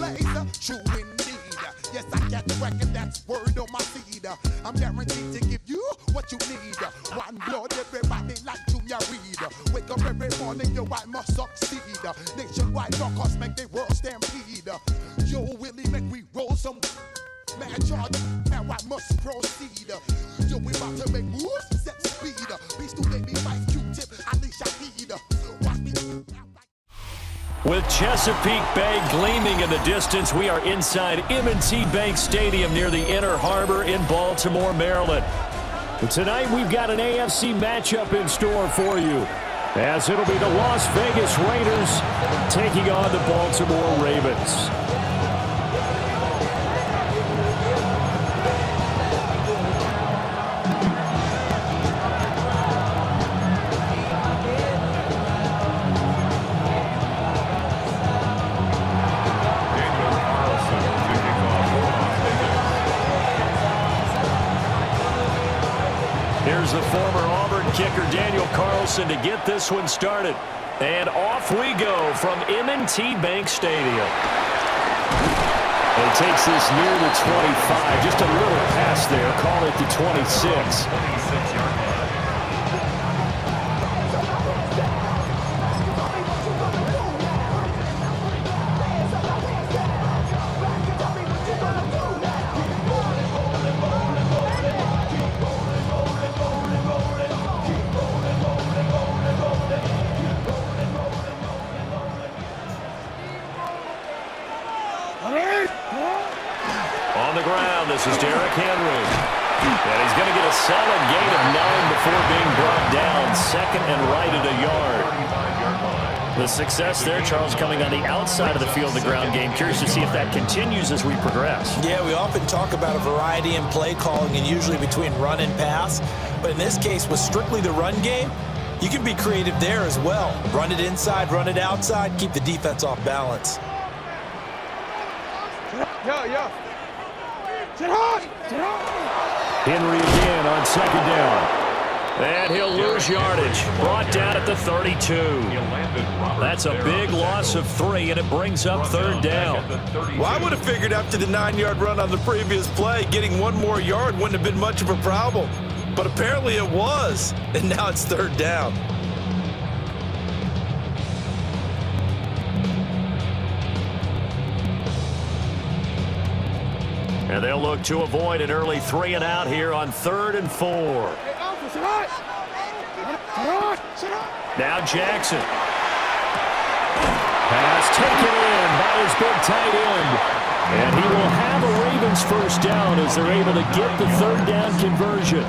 blazer, true indeed. Yes, I get the record, that's word on my seed. I'm guaranteed to give you what you need. One blood, everybody like Junior Reed. Wake up every morning, yo, I must succeed. Nationwide rockers make the world stampede. Yo, Willie, make we roll some man charge. Now I must proceed. Yo, we about to make moves, set speed. Beast to make me fight Q-tip, Ali Shaheed. Watch me. With Chesapeake Bay gleaming in the distance, we are inside M&T Bank Stadium near the Inner Harbor in Baltimore, Maryland. And tonight we've got an AFC matchup in store for you, as it'll be the Las Vegas Raiders taking on the Baltimore Ravens. Here's the former Auburn kicker, Daniel Carlson, to get this one started. And off we go from M&T Bank Stadium. And he takes this near the 25. Just a little pass there. Call it the 26. This is Derrick Henry. And he's going to get a solid gain of 9 before being brought down. Second and right at a yard. The success there, Charles, coming on the outside of the field, the ground game. Curious to see if that continues as we progress. Yeah, we often talk about a variety in play calling and usually between run and pass. But in this case, with strictly the run game, you can be creative there as well. Run it inside, run it outside, keep the defense off balance. Yeah. Henry again on second down. And he'll lose yardage. Brought down at the 32. That's a big loss of 3, and it brings up third down. Well, I would have figured after the 9-yard run on the previous play, getting 1 more yard wouldn't have been much of a problem. But apparently it was, and now it's third down. And they'll look to avoid an early 3 and out here on 3rd and 4. Now Jackson. Pass taken in by his big tight end. And he will have a Ravens first down as they're able to get the third down conversion.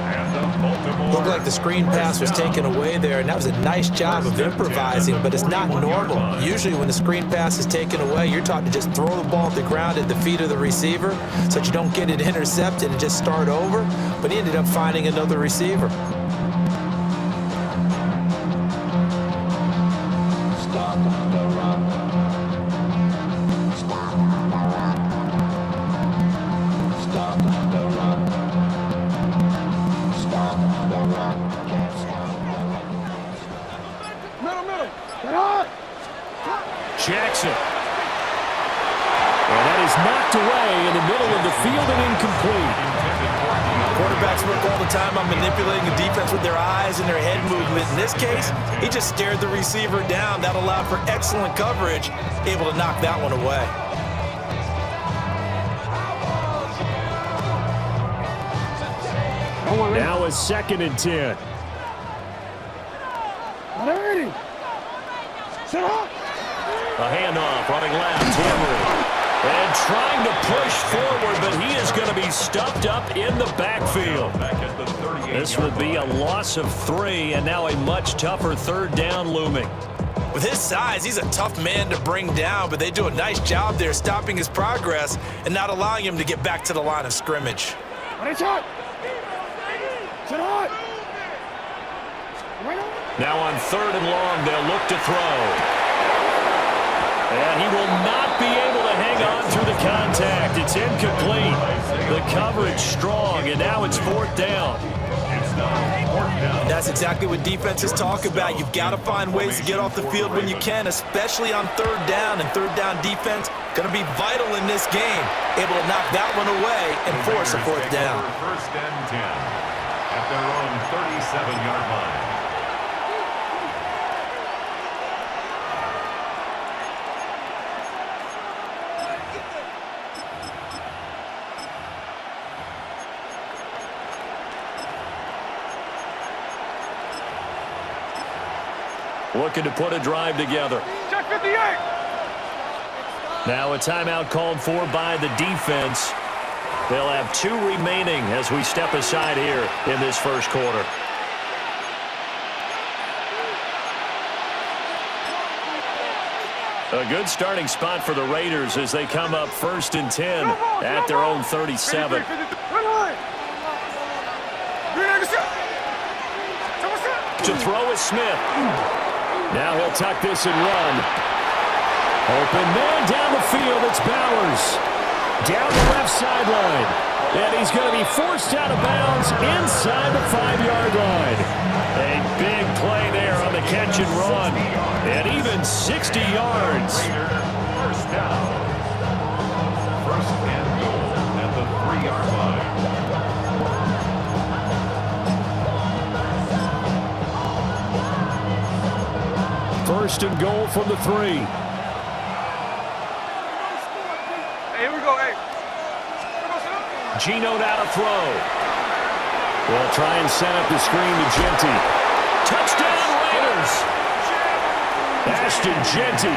Looked like the screen pass was taken away there, and that was a nice job of improvising, but it's not normal. Usually when the screen pass is taken away, you're taught to just throw the ball at the ground at the feet of the receiver so that you don't get it intercepted and just start over, but he ended up finding another receiver. Jackson. And that is knocked away in the middle of the field and incomplete. Quarterbacks work all the time on manipulating the defense with their eyes and their head movement. In this case, he just stared the receiver down. That allowed for excellent coverage, able to knock that one away. Now a 2nd and 10. A handoff running left, Henry. And trying to push forward, but he is going to be stuffed up in the backfield. This will be a loss of 3, and now a much tougher third down looming. With his size, he's a tough man to bring down, but they do a nice job there stopping his progress and not allowing him to get back to the line of scrimmage. Now on 3rd and long, they'll look to throw. And he will not be able to hang on through the contact. It's incomplete. The coverage strong, and now it's 4th down. And that's exactly what defenses talk about. You've got to find ways to get off the field when you can, especially on third down. And third down defense going to be vital in this game. Able to knock that one away and force a fourth down. First and 10 at their own 37-yard line. Looking to put a drive together. Check 58. Now a timeout called for by the defense. They'll have 2 remaining as we step aside here in this first quarter. A good starting spot for the Raiders as they come up 1st and 10 at their own 37. To throw is Smith. Now he'll tuck this and run. Open man down the field. It's Bowers. Down the left sideline. And he's going to be forced out of bounds inside the 5-yard line. A big play there on the catch and run. And even 60 yards. First down. First and goal at the 3-yard line. First and goal from the 3. Hey, here we go, hey. Geno now to throw. We'll try and set up the screen to Genty. Touchdown Raiders! Ashton Genty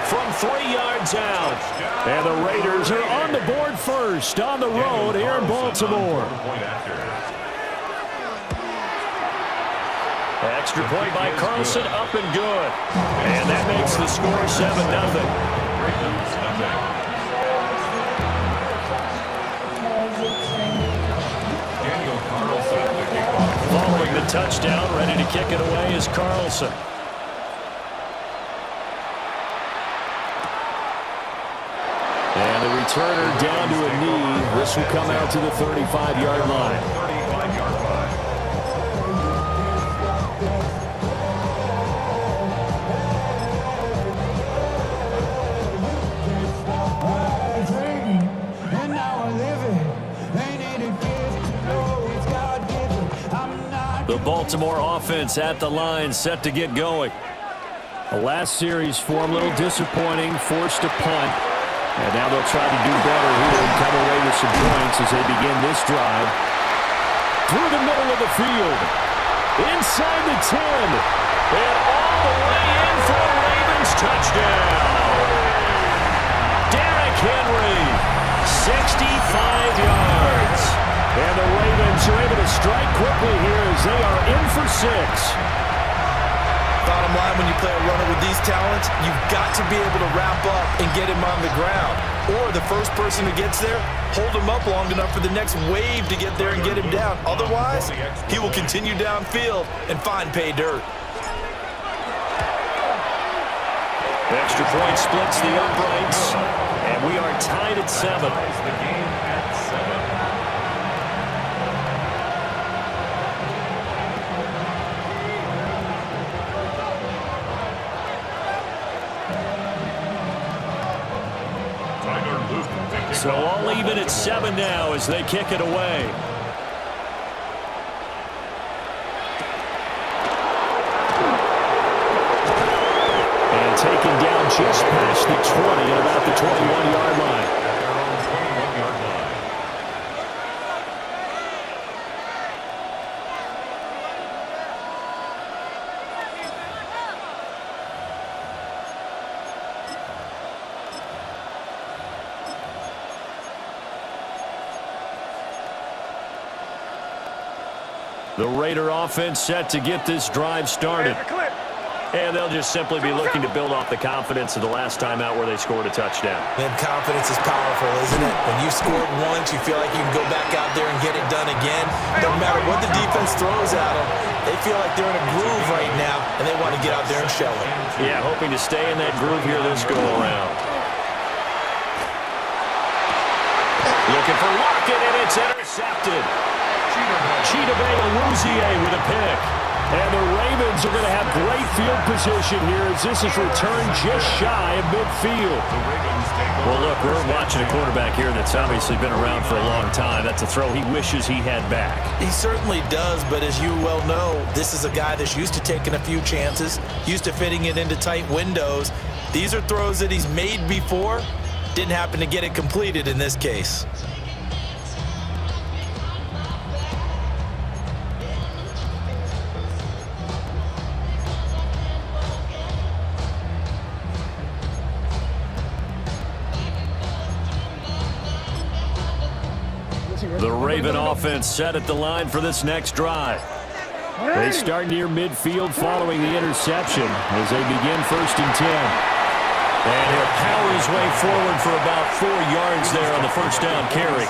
from 3 yards out. And the Raiders are on the board first on the road here in Baltimore. Extra point by Carlson, up and good. And that makes the score 7-0. Following the touchdown, ready to kick it away is Carlson. And the returner down to a knee. This will come out to the 35-yard line. The Baltimore offense at the line, set to get going. The last series for them, a little disappointing, forced a punt. And now they'll try to do better here and come away with some points as they begin this drive. Through the middle of the field. Inside the 10. And all the way in for a Ravens touchdown. Derrick Henry, 65 yards. And the Ravens are able to strike quickly here as they are in for 6. Bottom line, when you play a runner with these talents, you've got to be able to wrap up and get him on the ground. Or the first person who gets there, hold him up long enough for the next wave to get there and get him down. Otherwise, he will continue downfield and find pay dirt. Extra point splits the uprights, and we are tied at 7. So all even at 7 now as they kick it away. And taken down just past the 20 at about the 21-yard line. The Raider offense set to get this drive started. And they'll just simply be looking to build off the confidence of the last time out where they scored a touchdown. And confidence is powerful, isn't it? When you scored once, you feel like you can go back out there and get it done again. No matter what the defense throws at them, they feel like they're in a groove right now, and they want to get out there and show it. Yeah, hoping to stay in that groove here this go-around. Looking for Lockett, and it's intercepted. Chidobe Awuzie with a pick. And the Ravens are going to have great field position here as this is returned just shy of midfield. Well, look, we're watching a quarterback here that's obviously been around for a long time. That's a throw he wishes he had back. He certainly does, but as you well know, this is a guy that's used to taking a few chances, used to fitting it into tight windows. These are throws that he's made before. Didn't happen to get it completed in this case. The Raven offense set at the line for this next drive. They start near midfield following the interception as they begin 1st and 10. And he'll power his way forward for about 4 yards there on the first down carry.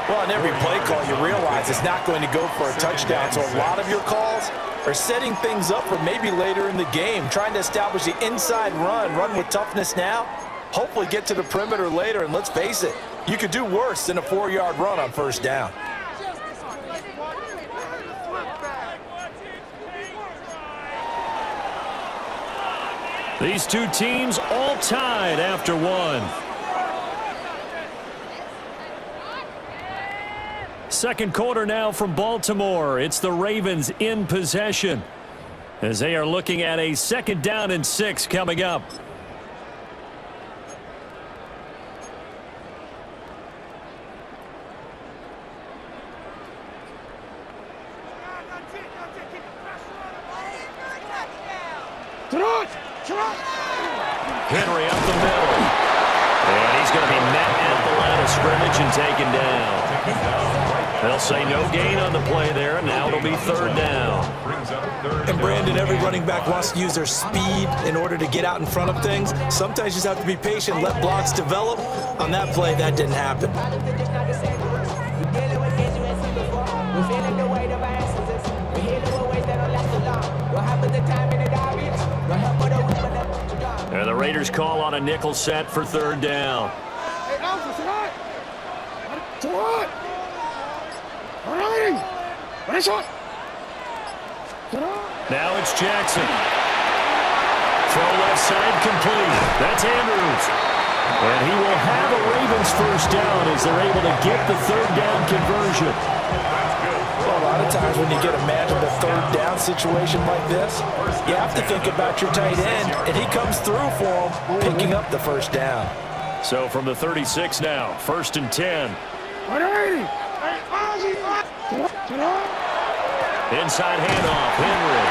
Well, on every play call, you realize it's not going to go for a touchdown. So a lot of your calls are setting things up for maybe later in the game, trying to establish the inside run with toughness now, hopefully get to the perimeter later. And let's face it, you could do worse than a 4-yard run on 1st down. These two teams all tied after one. Second quarter now from Baltimore. It's the Ravens in possession as they are looking at a 2nd down and 6 coming up. Henry up the middle. And he's going to be met at the line of scrimmage and taken down. They'll say no gain on the play there, and now it'll be 3rd down. And Brandon, every running back wants to use their speed in order to get out in front of things. Sometimes you just have to be patient, let blocks develop. On that play, that didn't happen. And the Raiders call on a nickel set for 3rd down. Now it's Jackson. Throw left side complete. That's Andrews. And he will have a Ravens 1st down as they're able to get the 3rd down conversion. Well, a lot of times when you get a man in a 3rd down situation like this, you have to think about your tight end, and he comes through for him, picking up the 1st down. So from the 36 now, 1st and 10. Inside handoff, Henry.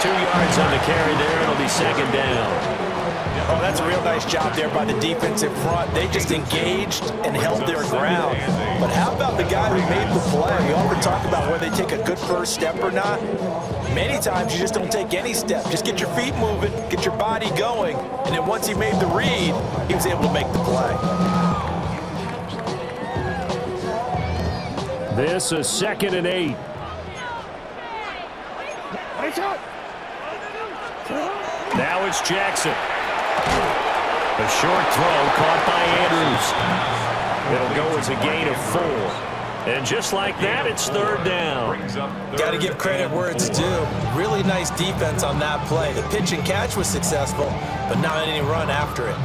2 yards on the carry there. It'll be 2nd down. Oh, that's a real nice job there by the defensive front. They just engaged and held their ground. But how about the guy who made the play? We often talk about whether they take a good first step or not. Many times you just don't take any step. Just get your feet moving, get your body going, and then once he made the read, he was able to make the play. This is 2nd and 8. Now it's Jackson. A short throw caught by Andrews. It'll go as a gain of 4. And just like that, it's 3rd down. Got to give credit where it's due. Really nice defense on that play. The pitch and catch was successful, but not any run after it.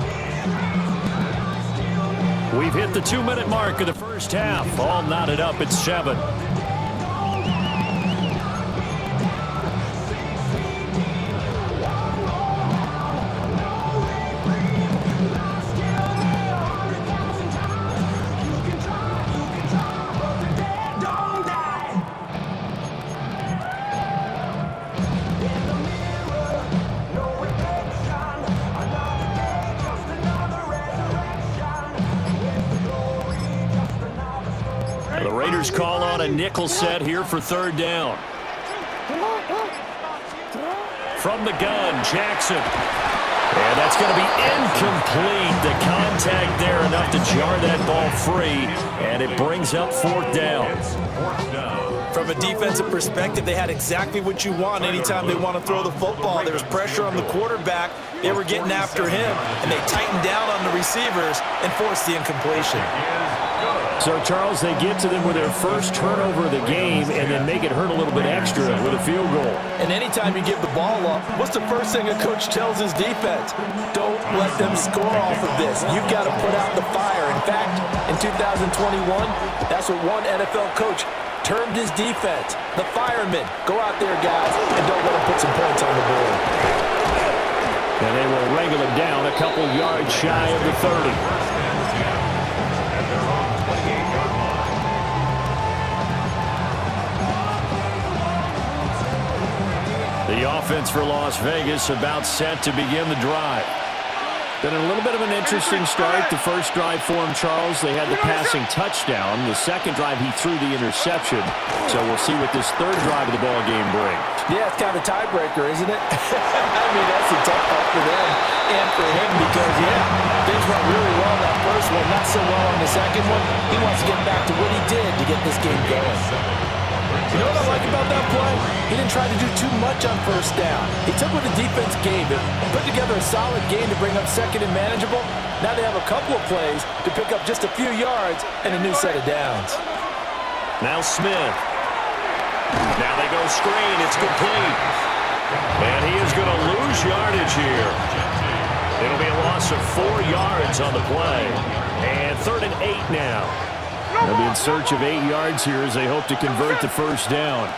We've hit the 2-minute mark of the 1st half. All knotted up at 7. The Raiders call on a nickel set here for 3rd down. From the gun, Jackson. And that's going to be incomplete. The contact there enough to jar that ball free, and it brings up 4th down. From a defensive perspective, they had exactly what you want anytime they want to throw the football. There was pressure on the quarterback. They were getting after him, and they tightened down on the receivers and forced the incompletion. So, Charles, they get to them with their first turnover of the game and then make it hurt a little bit extra with a field goal. And anytime you give the ball up, what's the first thing a coach tells his defense? Don't let them score off of this. You've got to put out the fire. In fact, in 2021, that's what one NFL coach termed his defense, the firemen. Go out there, guys, and don't let them put some points on the board. And they will wrangle it down a couple yards shy of the 30. The offense for Las Vegas about set to begin the drive. Been a little bit of an interesting start. The first drive for him, Charles, they had the passing touchdown. The second drive, he threw the interception. So we'll see what this third drive of the ball game brings. Yeah, it's kind of a tiebreaker, isn't it? I mean, that's a tough one for them and for him because, things went really well in that first one, not so well on the second one. He wants to get back to what he did to get this game going. You know what I like about that play? He didn't try to do too much on first down. He took what the defense gave him, put together a solid game to bring up second and manageable. Now they have a couple of plays to pick up just a few yards and a new set of downs. Now Smith. Now they go screen. It's complete. And he is going to lose yardage here. It'll be a loss of 4 yards on the play. And 3rd and 8 now. They'll be in search of 8 yards here as they hope to convert the first down.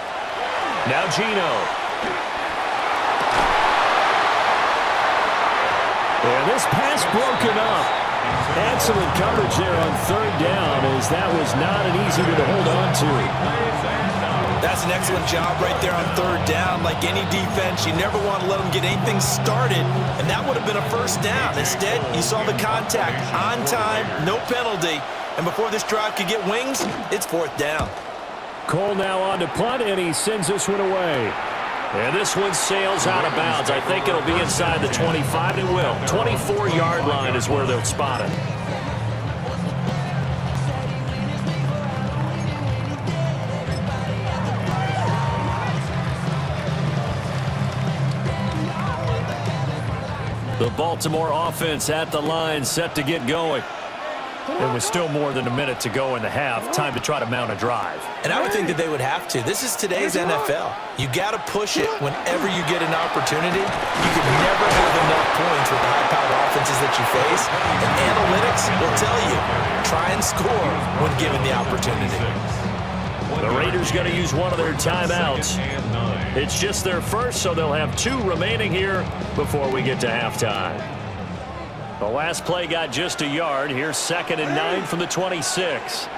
Now Gino. And this pass broken up. Excellent coverage there on 3rd down as that was not an easy one to hold on to. That's an excellent job right there on 3rd down. Like any defense, you never want to let them get anything started, and that would have been a first down. Instead, you saw the contact on time, no penalty. And before this drive could get wings, it's 4th down. Cole now on to punt, and he sends this one away. And this one sails out of bounds. I think it'll be inside the 25. It will. 24-yard line is where they'll spot it. The Baltimore offense at the line, set to get going. There was still more than a minute to go in the half. Time to try to mount a drive. And I would think that they would have to. This is today's NFL. You got to push it whenever you get an opportunity. You can never have enough points with the high-powered offenses that you face. And analytics will tell you, try and score when given the opportunity. The Raiders going to use one of their timeouts. It's just their first, so they'll have 2 remaining here before we get to halftime. The last play got just a yard. Here's 2nd and 9 from the 26.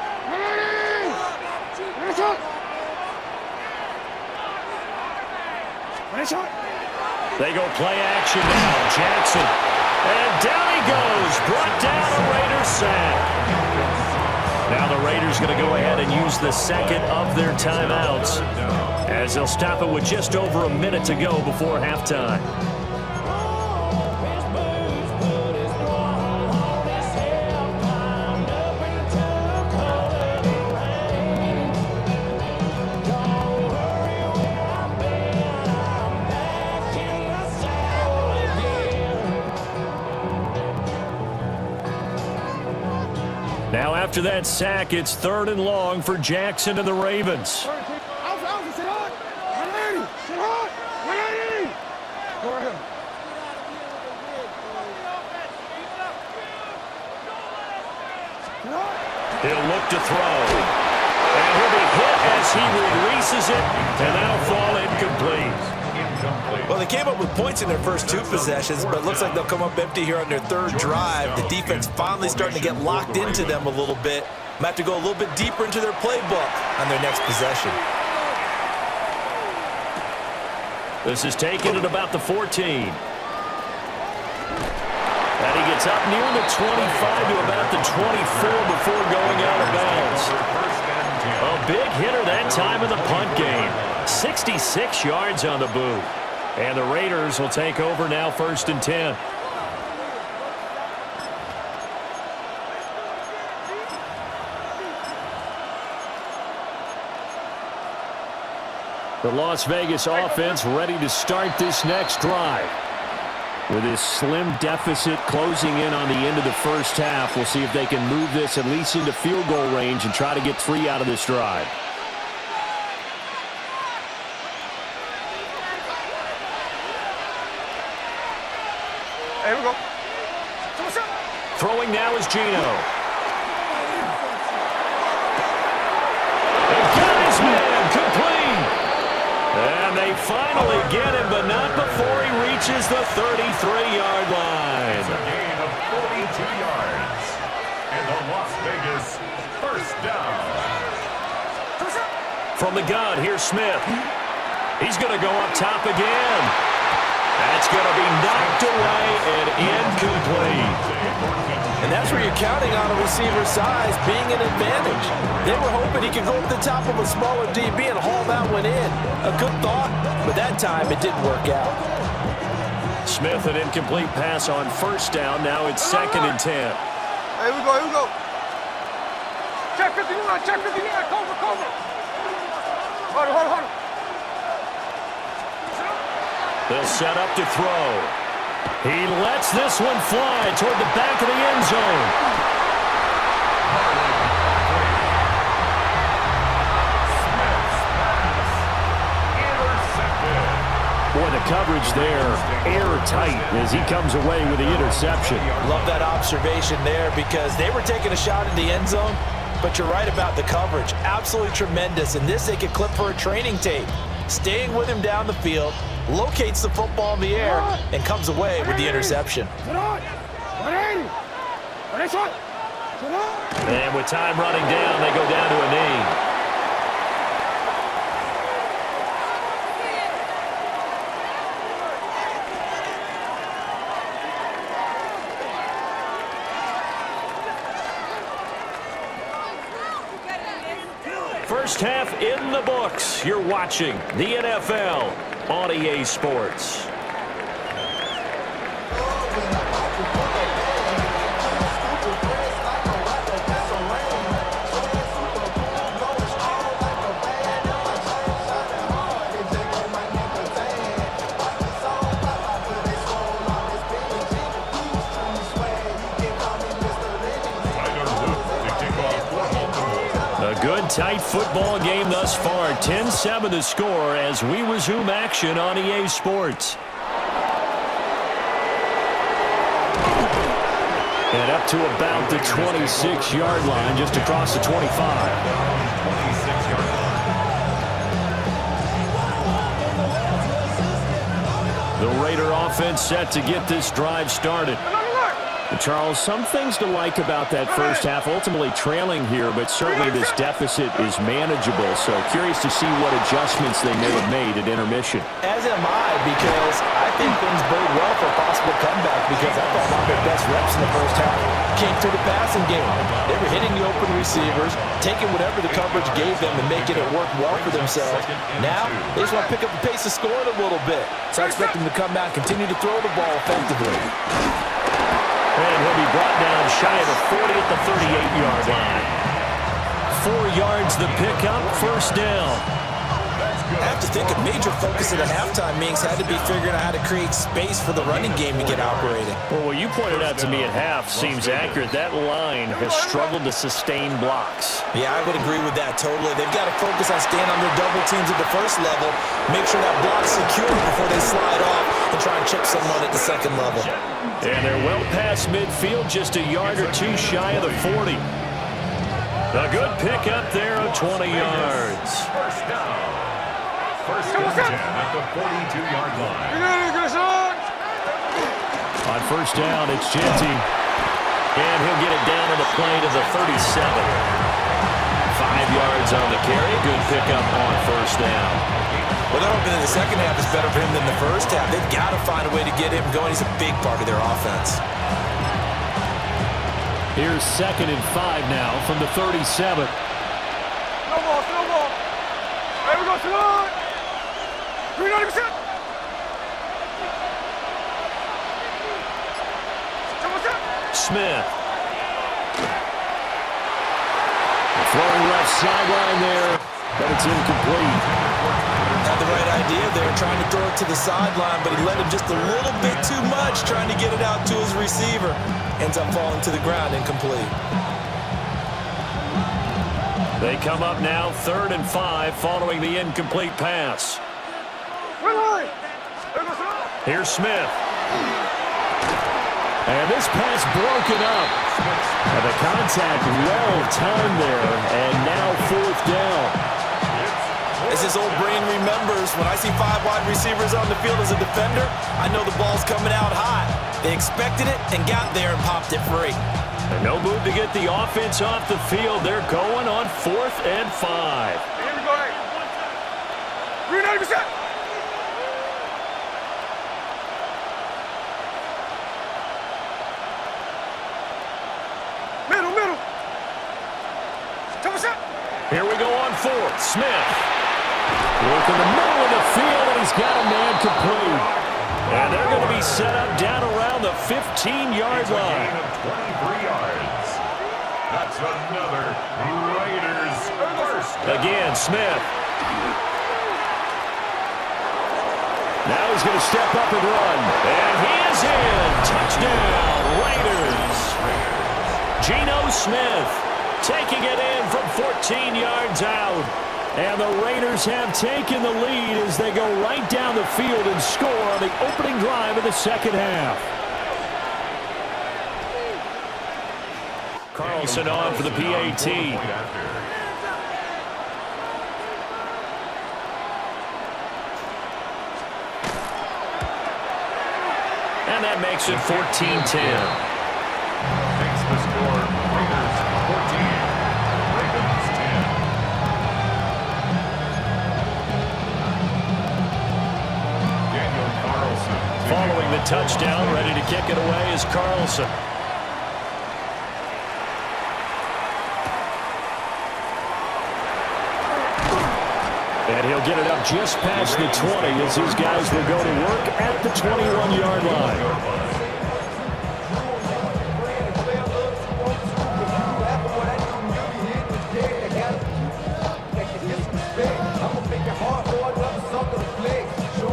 They go play action now. Jackson. And down he goes. Brought down a Raiders sack. Now the Raiders going to go ahead and use the second of their timeouts as they'll stop it with just over a minute to go before halftime. Now after that sack, it's 3rd and long for Jackson and the Ravens. He'll look to throw. And he'll be hit as he releases it, and that'll fall incomplete. Well, they came up with points in their first 2 possessions, but it looks like they'll come up empty here on their 3rd drive. The defense finally starting to get locked into them a little bit. Might have to go a little bit deeper into their playbook on their next possession. This is taken at about the 14. And he gets up near the 25 to about the 24 before going out of bounds. A big hitter that time in the punt game. 66 yards on the boot. And the Raiders will take over now, 1st and 10. The Las Vegas offense ready to start this next drive. With this slim deficit closing in on the end of the first half, we'll see if they can move this at least into field goal range and try to get 3 out of this drive. Here we go. Throwing now is Geno. They got his man, complete. And they finally get him, but not before he reaches the 33-yard line. It's a gain of 42 yards. And the Las Vegas first down. From the gun, here's Smith. He's going to go up top again. That's going to be knocked away and incomplete. And that's where you're counting on a receiver's size being an advantage. They were hoping he could go up the top of a smaller DB and haul that one in. A good thought, but that time it didn't work out. Smith, an incomplete pass on first down. Now it's 2nd and 10. Here we go, here we go. Check 59, check 59, cover. Hold on. They'll set up to throw. He lets this one fly toward the back of the end zone. Boy, the coverage there, airtight as he comes away with the interception. Love that observation there because they were taking a shot in the end zone, but you're right about the coverage. Absolutely tremendous. And this they could clip for a training tape. Staying with him down the field, locates the football in the air, and comes away with the interception. And with time running down, they go down to a knee. First half in the books. You're watching the NFL on EA Sports. Good, tight football game thus far. 10-7 the score as we resume action on EA Sports. And up to about the 26-yard line, just across the 25. The Raider offense set to get this drive started. Charles, some things to like about that first half, ultimately trailing here, but certainly this deficit is manageable. So curious to see what adjustments they may have made at intermission. As am I, because I think things bode well for a possible comeback because I thought one of their best reps in the first half came through the passing game. They were hitting the open receivers, taking whatever the coverage gave them and making it work well for themselves. Now, they just want to pick up the pace of scoring a little bit. So I expect them to come out and continue to throw the ball effectively. And he'll be brought down shy of the 40 at the 38-yard line. 4 yards the pickup, first down. I have to think a major focus of the halftime meetings had to be figuring out how to create space for the running game to get operating. Well, what you pointed out to me at half seems accurate. That line has struggled to sustain blocks. Yeah, I would agree with that totally. They've got to focus on staying on their double teams at the first level, make sure that block's secure before they slide off and try and chip someone at the second level. And they're well past midfield, just a yard or two shy of the 40. A good pickup there of 20 yards. First down. First and 10 at the 42-yard line. On first down, it's Genty. And he'll get it down to the plane to the 37. 5 yards on the carry. Good pickup on first down. Well, they're hoping that the second half is better for him than the first half. They've got to find a way to get him going. He's a big part of their offense. Here's 2nd and 5 now from the 37. No ball. Here we go, tonight. 390%. Smith. Throwing left sideline there, but it's incomplete. Now the right idea there, trying to throw it to the sideline, but he let him just a little bit too much, trying to get it out to his receiver. Ends up falling to the ground, incomplete. They come up now 3rd and 5 following the incomplete pass. Here's Smith. And this pass broken up. And the contact well timed there, and now 4th down. As his old brain remembers, when I see 5 wide receivers on the field as a defender, I know the ball's coming out hot. They expected it and got there and popped it free. And no move to get the offense off the field. They're going on 4th and 5. Here we go, hey. 390%. Middle. 10%. Here we go on 4th. Smith. Look in the middle of the field, and he's got a man complete. And they're going to be set up down around the 15-yard line. Gain of 23 yards. That's another Raiders first. Again, Smith. Now he's going to step up and run. And he is in. Touchdown, Raiders. Geno Smith taking it in from 14 yards out. And the Raiders have taken the lead as they go right down the field and score on the opening drive of the second half. Carlson on for the PAT. And that makes it 14-10. Makes the score Raiders 14, Ravens 10. Daniel Carlson. Following the touchdown, ready to kick it away is Carlson. And he'll get it up just past the 20 as his guys will go to work at the 21-yard line.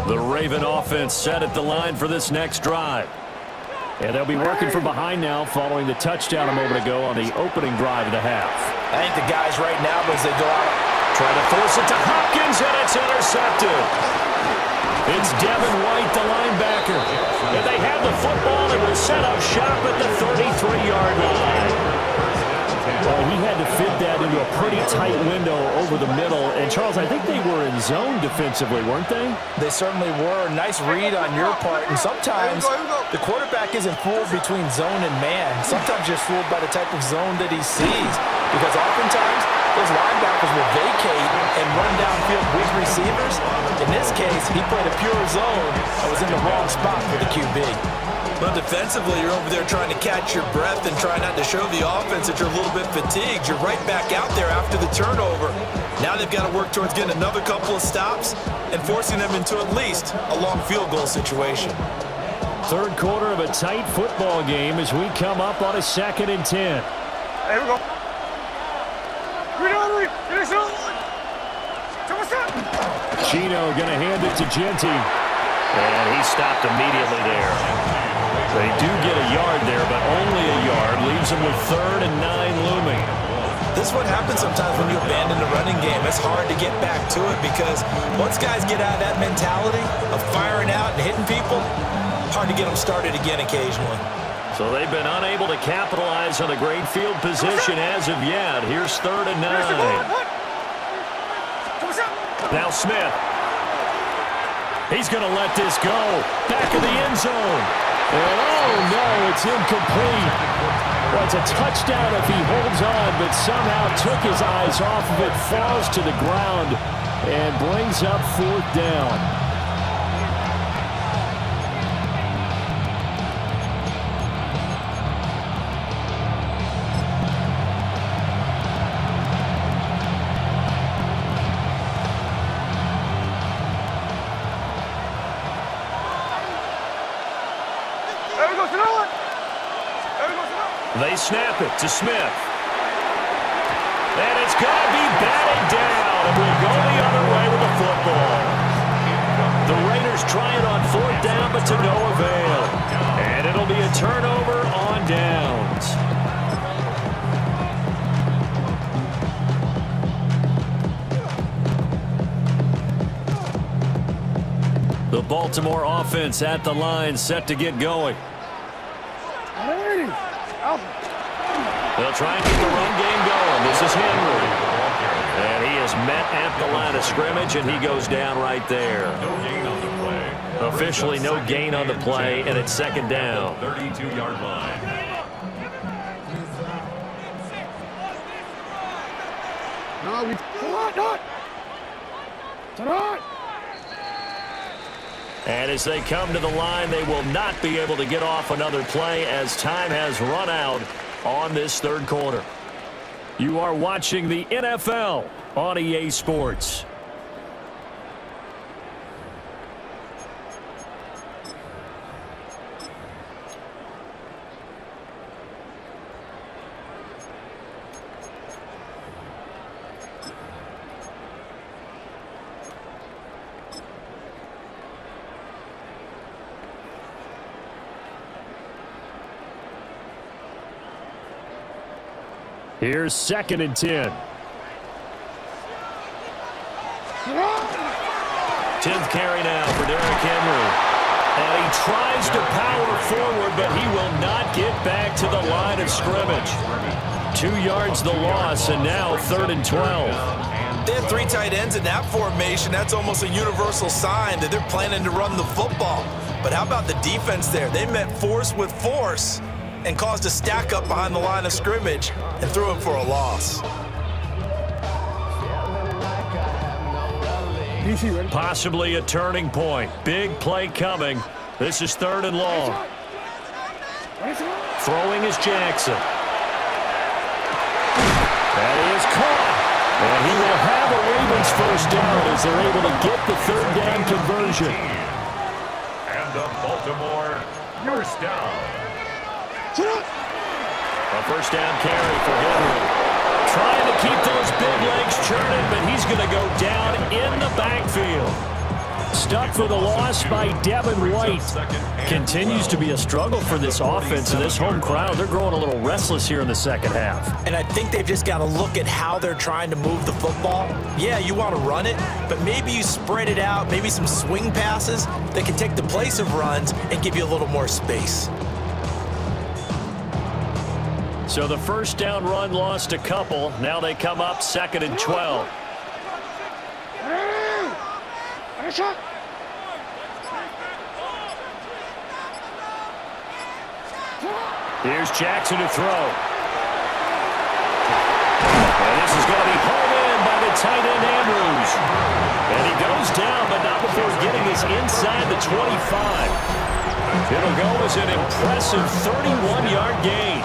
The Raven offense set at the line for this next drive. And they'll be working from behind now following the touchdown a moment ago on the opening drive of the half. I think the guys right now, as they go out, trying to force it to Hopkins, and it's intercepted. It's Devin White, the linebacker. And they have the football and will set up shop at the 33-yard line. Well, he had to fit that into a pretty tight window over the middle. And, Charles, I think they were in zone defensively, weren't they? They certainly were. Nice read on your part. And sometimes the quarterback isn't fooled between zone and man. Sometimes you're fooled by the type of zone that he sees. Because oftentimes those linebackers will vacate and run downfield with receivers. In this case, he played a pure zone and was in the wrong spot for the QB. But defensively, you're over there trying to catch your breath and try not to show the offense that you're a little bit fatigued. You're right back out there after the turnover. Now they've got to work towards getting another couple of stops and forcing them into at least a long field goal situation. Third quarter of a tight football game as we come up on a 2nd and 10. Here we go. Geno going to hand it to Genty. And he stopped immediately there. They do get a yard there, but only a yard. Leaves them with 3rd and 9 looming. This is what happens sometimes when you abandon the running game. It's hard to get back to it because once guys get out of that mentality of firing out and hitting people, hard to get them started again occasionally. So they've been unable to capitalize on the great field position as of yet. Here's 3rd and 9. Now Smith. He's going to let this go. Back of the end zone. And oh no, it's incomplete. Well, it's a touchdown if he holds on, but somehow took his eyes off of it, falls to the ground, and brings up 4th down. They snap it to Smith. And it's going to be batted down. And we'll go the other way with the football. Steelers try it on 4th down, but to no avail. And it'll be a turnover on downs. The Baltimore offense at the line, set to get going. They'll try and get the run game going. This is Henry. And he is met at the line of scrimmage, and he goes down right there. No gain on the play. Officially no gain on the play, and it's 2nd down. 32-yard line. And as they come to the line, they will not be able to get off another play as time has run out on this 3rd quarter. You are watching the NFL on EA Sports. Here's 2nd and 10. 10th carry now for Derrick Henry. And he tries to power forward, but he will not get back to the line of scrimmage. 2 yards the loss, and now 3rd and 12. They have 3 tight ends in that formation. That's almost a universal sign that they're planning to run the football. But how about the defense there? They met force with force and caused a stack up behind the line of scrimmage and threw him for a loss. Possibly a turning point. Big play coming. This is 3rd and long. Throwing is Jackson. That is caught. And he will have a Ravens 1st down as they're able to get the 3rd down conversion. And the Baltimore 1st down. A 1st down carry for Henry. Trying to keep those big legs churning, but he's going to go down in the backfield. Stuck for the loss by Devin White. Continues to be a struggle for this offense and this home crowd. They're growing a little restless here in the 2nd half. And I think they've just got to look at how they're trying to move the football. Yeah, you want to run it, but maybe you spread it out, maybe some swing passes that can take the place of runs and give you a little more space. So the 1st down run lost a couple. Now they come up 2nd and 12. Here's Jackson to throw. And this is going to be hauled in by the tight end Andrews. And he goes down, but not before getting this inside the 25. It'll go as an impressive 31-yard gain.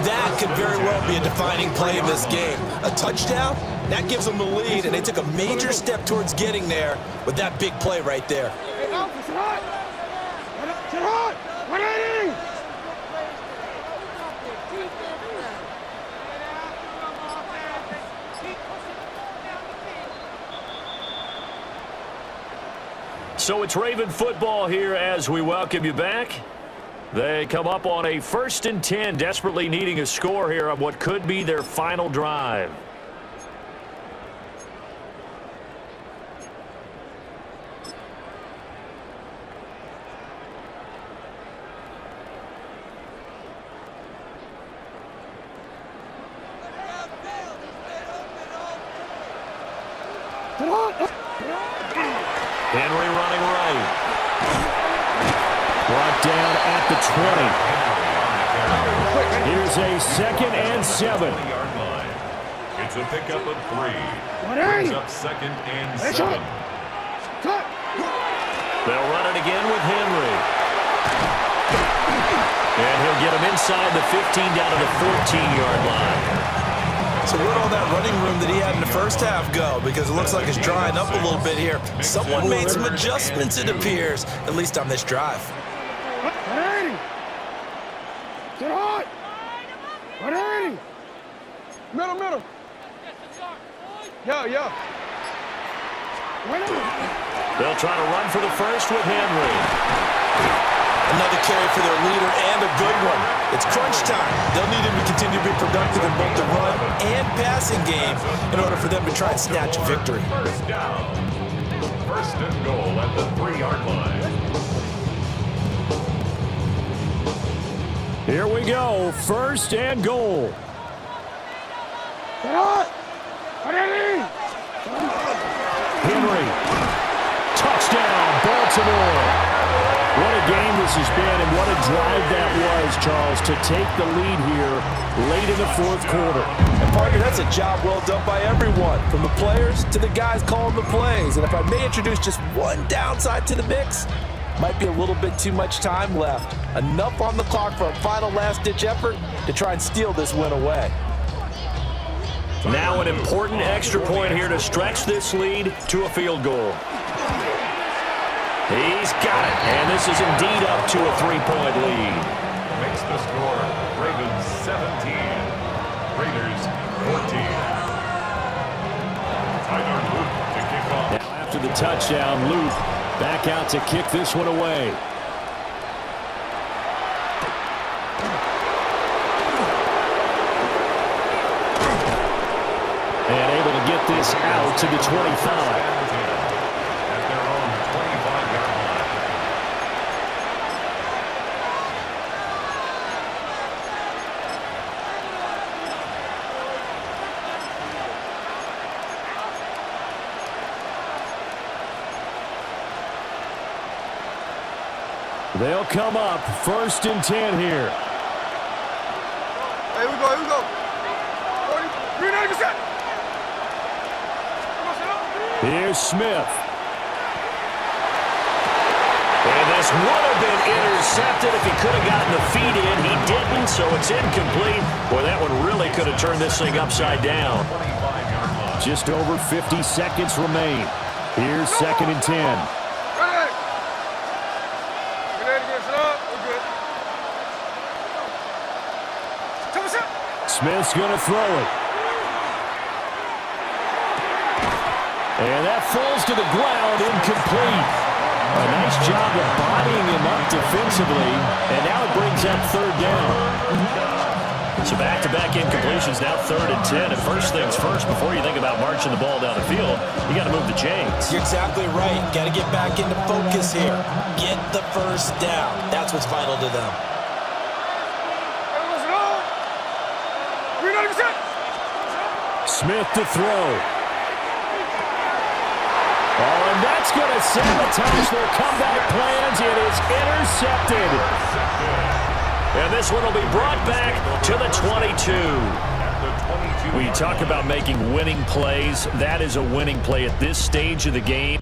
That could very well be a defining play in this game. A touchdown, that gives them the lead, and they took a major step towards getting there with that big play right there. So it's Raven football here as we welcome you back. They come up on a 1st and 10, desperately needing a score here on what could be their final drive. Henry running right. Brought down at the 20. Here's a 2nd and 7. It's a pickup of 3. Brings up 2nd and 7. They'll run it again with Henry. And he'll get him inside the 15 down to the 14-yard line. So where'd all that running room that he had in the 1st half go? Because it looks like it's drying up a little bit here. Someone made some adjustments, it appears, at least on this drive. Middle. Yeah. They'll try to run for the first with Henry. Another carry for their leader and a good one. It's crunch time. They'll need him to continue to be productive in both the run and passing game in order for them to try and snatch a victory. First down. First and goal at the 3-yard line. Here we go. First and goal. Henry. Touchdown, Baltimore. What a game this has been, and what a drive that was, Charles, to take the lead here late in the fourth quarter. And, partner, that's a job well done by everyone, from the players to the guys calling the plays. And if I may introduce just one downside to the mix, might be a little bit too much time left. Enough on the clock for a final last-ditch effort to try and steal this win away. Now an important extra point here to stretch this lead to a field goal. He's got it, and this is indeed up to a 3-point lead. Makes the score Ravens 17, Raiders 14. Tyler Luke to kick off. Now after the touchdown, Luke back out to kick this one away. And able to get this out to the 25. They'll come up first and 10 here. Here we go. 39%. Here's Smith. And this would have been intercepted if he could have gotten the feet in. He didn't, so it's incomplete. Boy, that one really could have turned this thing upside down. Just over 50 seconds remain. Here's second and 10. Smith's going to throw it. And that falls to the ground, incomplete. A nice job of bodying him up defensively, and now it brings up third down. So back-to-back incompletions, now third and 10. And first things first, before you think about marching the ball down the field, you got to move the chains. You're exactly right. Got to get back into focus here. Get the first down. That's what's vital to them. Smith to throw. Oh, and that's going to sabotage their comeback plans. It is intercepted. And this one will be brought back to the 22. When you talk about making winning plays, that is a winning play at this stage of the game.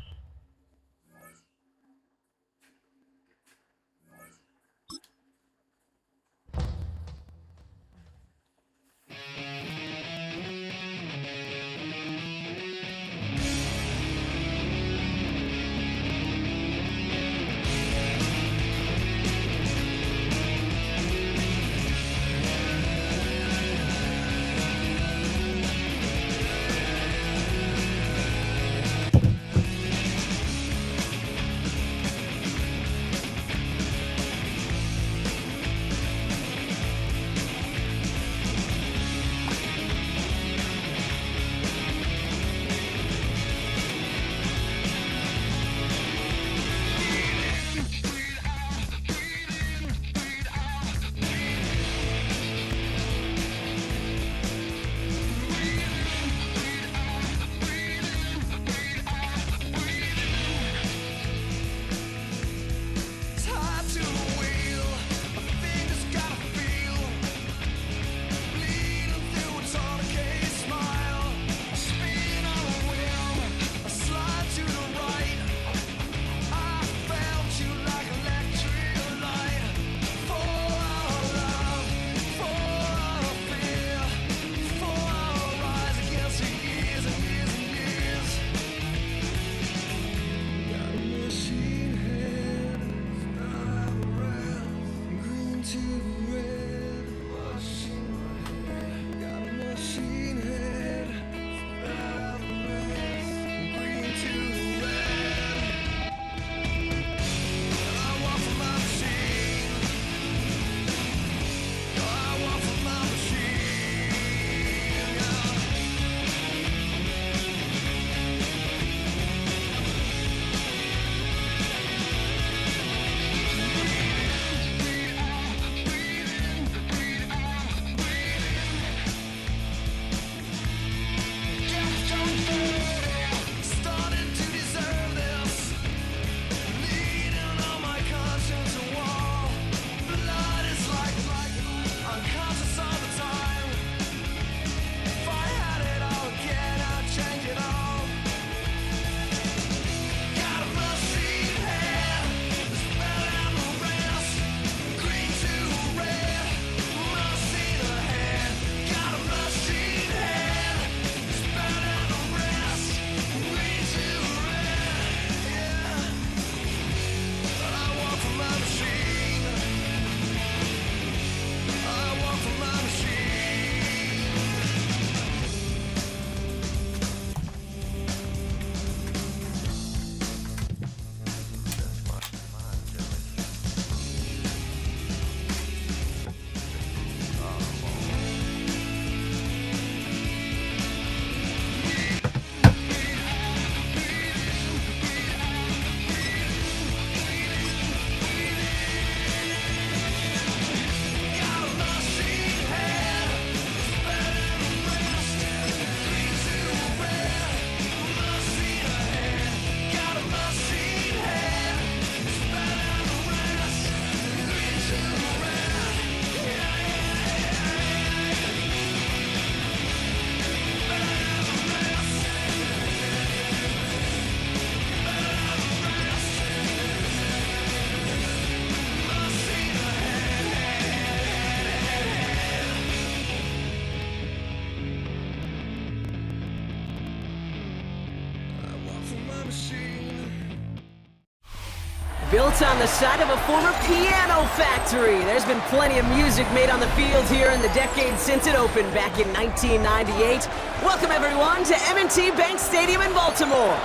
built on the site of a former piano factory. There's been plenty of music made on the field here in the decade since it opened back in 1998. Welcome, everyone, to M&T Bank Stadium in Baltimore.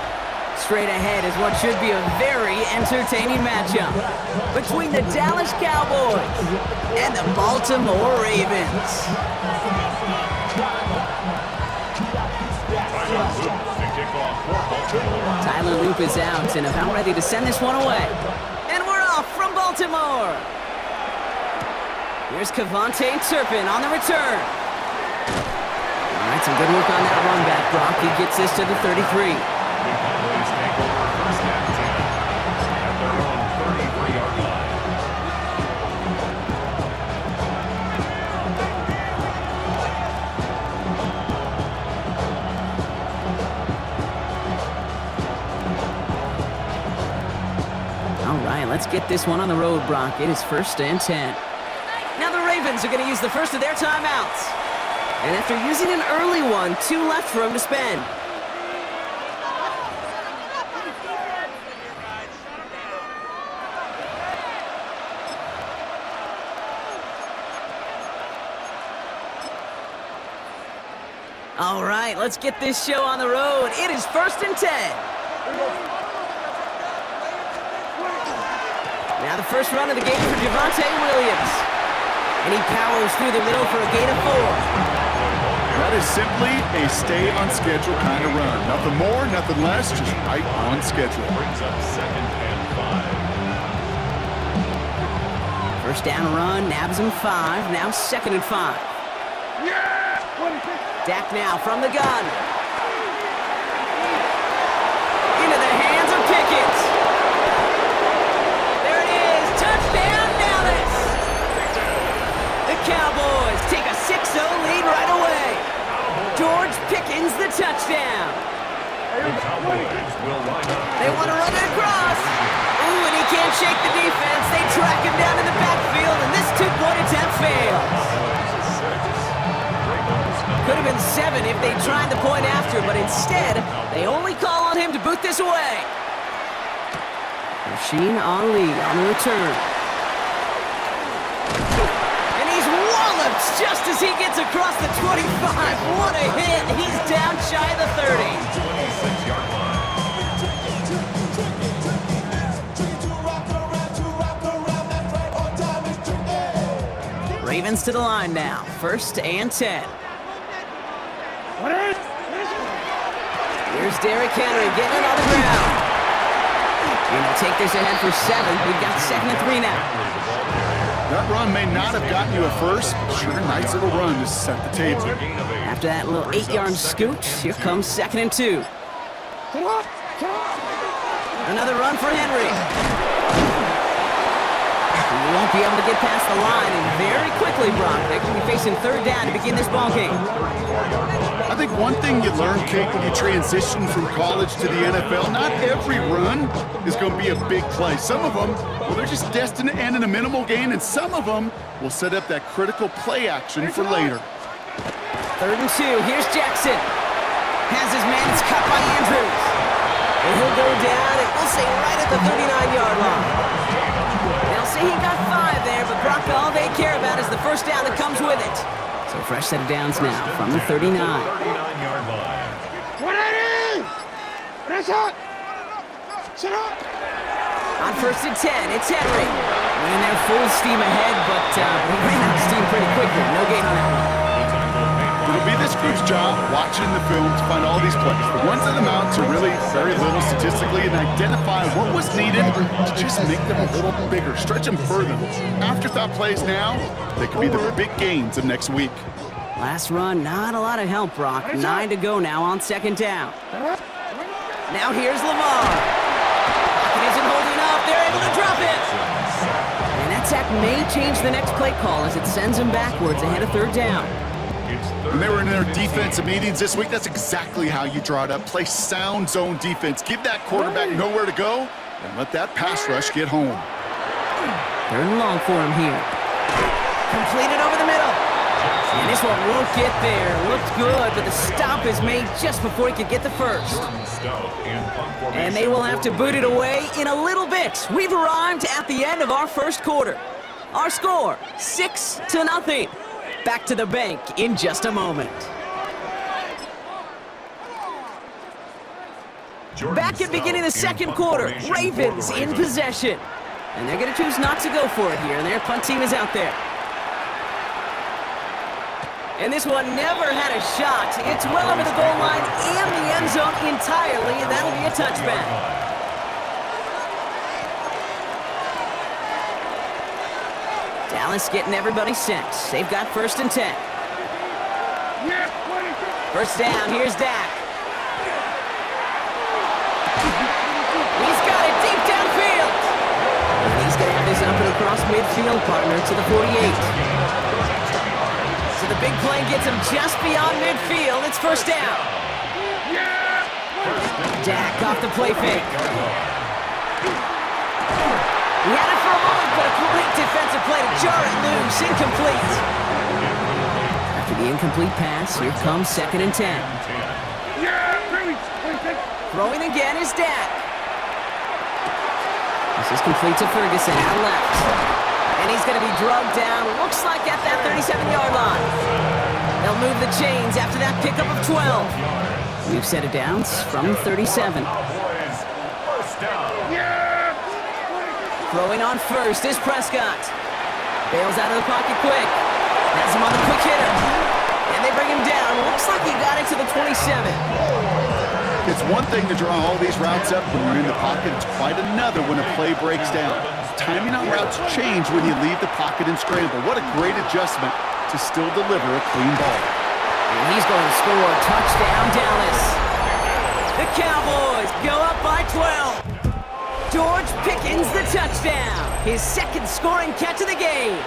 Straight ahead is what should be a very entertaining matchup between the Dallas Cowboys and the Baltimore Ravens. Tyler Loop is out and about ready to send this one away. And we're off from Baltimore. Here's Kevontae Turpin on the return. All right, some good work on that run back, Brock. He gets this to the 33. The Cowboys take over first and 10 at their own 33-yard line. All right, let's get this one on the road, Brock. It is first and 10. Now the Ravens are going to use the first of their timeouts. And after using an early one, 2 left for him to spend. All right, let's get this show on the road. It is first and 10. Now the first run of the game for Javonte Williams. And he powers through the middle for a gain of 4. That is simply a stay on schedule kind of run. Nothing more, nothing less, just right on schedule. Brings up second and 5. First down run, nabs him 5. Now second and 5. Dak now from the gun. Into the hands of Pickett. There it is. Touchdown, Dallas. The Cowboys take a 6-0 lead right away. George Pickens the touchdown. The Cowboys will line up. They want to run it across. Ooh, and he can't shake the defense. They track him down in the backfield, and this 2-point attempt fails. Could have been 7 if they tried the point after, but instead, they only call on him to boot this away. Rasheen Ali on the return. And he's walloped just as he gets across the 25. What a hit. He's down shy of the 30. 26-yard line. Ravens to the line now. First and 10. Here's Derrick Henry getting it on the ground. Going to take this ahead for 7. We've got second and 3 now. That run may not have gotten you a first, but sure, nice little run to set the table. After that little 8-yard scoot, here comes second and 2. Another run for Henry. He won't be able to get past the line, and very quickly, Brock, they're going to be facing third down to begin this ballgame. I think one thing you learn, Kate, when you transition from college to the NFL, not every run is going to be a big play. Some of them, well, they're just destined to end in a minimal gain, and some of them will set up that critical play action for later. Third and 2, here's Jackson. Has his man, it's cut by Andrews. And he'll go down, and we'll say right at the 39-yard line. They'll say he got 5 there, but Brock, all they care about is the first down that comes with it. So fresh set of downs now from the 39. 39-yard line. On first and 10, it's Henry. Running there full steam ahead, but he ran out of steam pretty quickly. No gain on that one. It'll be this group's job watching the film to find all these plays. The ones that amount to really very little statistically and identify what was needed to just make them a little bigger, stretch them further. Afterthought plays now, they could be the big gains of next week. Last run, not a lot of help, Brock. 9 to go now on second down. Now here's Lamar. Pocket isn't holding up. They're able to drop it. And that sack may change the next play call as it sends them backwards ahead of third down. When they were in their defensive meetings this week, that's exactly how you draw it up. Play sound zone defense. Give that quarterback nowhere to go, and let that pass rush get home. Third and long for him here. Completed over the middle. And this one won't get there. Looked good, but the stop is made just before he could get the first. And they will have to boot it away in a little bit. We've arrived at the end of our first quarter. Our score, 6-0. Back to the bank in just a moment. Back at beginning the second quarter, Ravens in possession. And they're going to choose not to go for it here, and their punt team is out there. And this one never had a shot. It's well over the goal line and the end zone entirely, and that'll be a touchback. Dallas getting everybody set. They've got 1st and 10. First down, here's Dak. He's got it deep downfield. And he's going to have this up and across midfield, partner, to the 48. So the big play gets him just beyond midfield. It's 1st down. Dak off the play fake. He had it for a moment, but a great defensive play to jar it loose. Incomplete. After the incomplete pass, here comes 2nd and 10. Throwing again is Dak. This is complete to Ferguson out left. And he's going to be drugged down, looks like at that 37-yard line. They'll move the chains after that pickup of 12. We've set it down from 37. Throwing on first is Prescott. Bails out of the pocket quick. Has him on the quick hitter. And they bring him down. Looks like he got it to the 27. It's one thing to draw all these routes up when you're in the pocket. It's quite another when a play breaks down. Timing on routes change when you leave the pocket and scramble. What a great adjustment to still deliver a clean ball. And he's going to score a touchdown, Dallas. The Cowboys go up by 12. George Pickens the touchdown. His 2nd scoring catch of the game.